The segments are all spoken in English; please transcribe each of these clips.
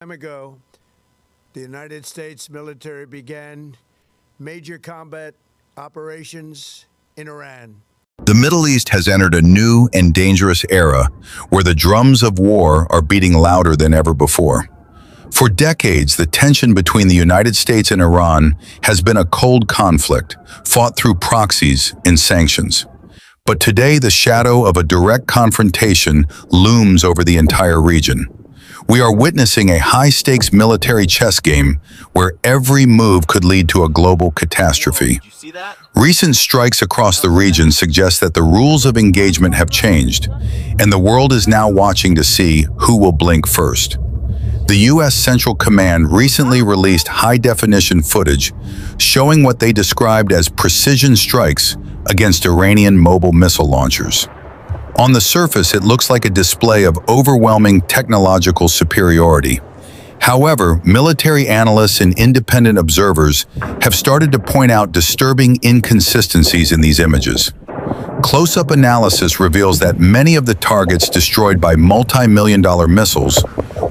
Time ago, the United States military began major combat operations in Iran. The Middle East has entered a new and dangerous era where the drums of war are beating louder than ever before. For decades, the tension between the United States and Iran has been a cold conflict, fought through proxies and sanctions. But today, the shadow of a direct confrontation looms over the entire region. We are witnessing a high-stakes military chess game where every move could lead to a global catastrophe. Recent strikes across the region suggest that the rules of engagement have changed, and the world is now watching to see who will blink first. The U.S. Central Command recently released high-definition footage showing what they described as precision strikes against Iranian mobile missile launchers. On the surface, it looks like a display of overwhelming technological superiority. However, military analysts and independent observers have started to point out disturbing inconsistencies in these images. Close-up analysis reveals that many of the targets destroyed by multi-million-dollar missiles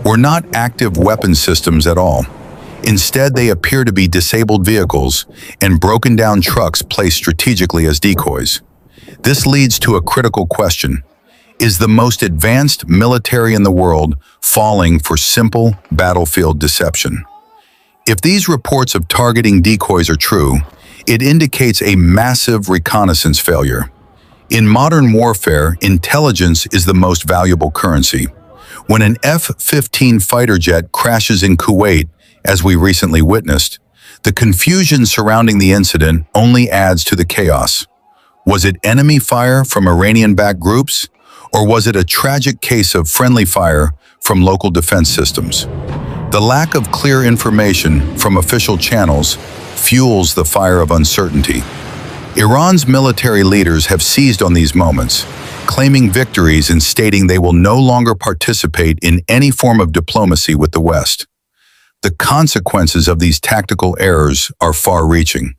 were not active weapon systems at all. Instead, they appear to be disabled vehicles and broken-down trucks placed strategically as decoys. This leads to a critical question. Is the most advanced military in the world falling for simple battlefield deception? If these reports of targeting decoys are true, it indicates a massive reconnaissance failure. In modern warfare, intelligence is the most valuable currency. When an F-15 fighter jet crashes in Kuwait, as we recently witnessed, the confusion surrounding the incident only adds to the chaos. Was it enemy fire from Iranian-backed groups, or was it a tragic case of friendly fire from local defense systems? The lack of clear information from official channels fuels the fire of uncertainty. Iran's military leaders have seized on these moments, claiming victories and stating they will no longer participate in any form of diplomacy with the West. The consequences of these tactical errors are far-reaching.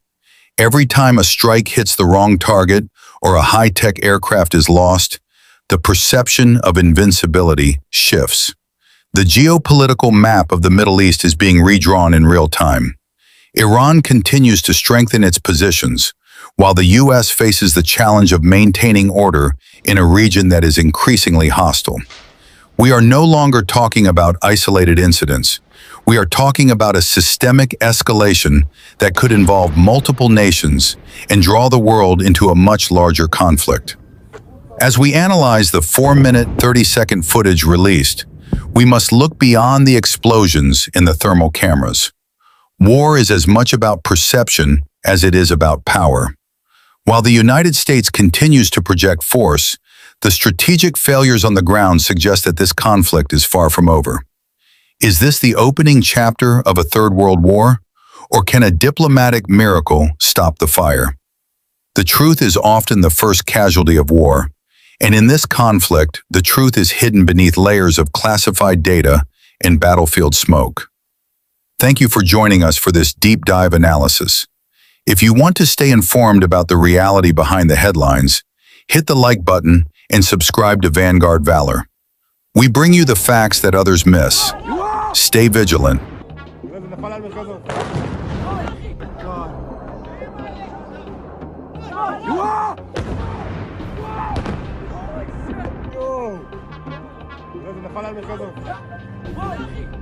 Every time a strike hits the wrong target or a high-tech aircraft is lost, the perception of invincibility shifts. The geopolitical map of the Middle East is being redrawn in real time. Iran continues to strengthen its positions, while the U.S. faces the challenge of maintaining order in a region that is increasingly hostile. We are no longer talking about isolated incidents. We are talking about a systemic escalation that could involve multiple nations and draw the world into a much larger conflict. As we analyze the 4-minute, 30-second footage released, we must look beyond the explosions in the thermal cameras. War is as much about perception as it is about power. While the United States continues to project force, the strategic failures on the ground suggest that this conflict is far from over. Is this the opening chapter of a third world war, or can a diplomatic miracle stop the fire? The truth is often the first casualty of war, and in this conflict, the truth is hidden beneath layers of classified data and battlefield smoke. Thank you for joining us for this deep dive analysis. If you want to stay informed about the reality behind the headlines, hit the like button and subscribe to Vanguard Valor. We bring you the facts that others miss. Stay vigilant.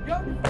Yo!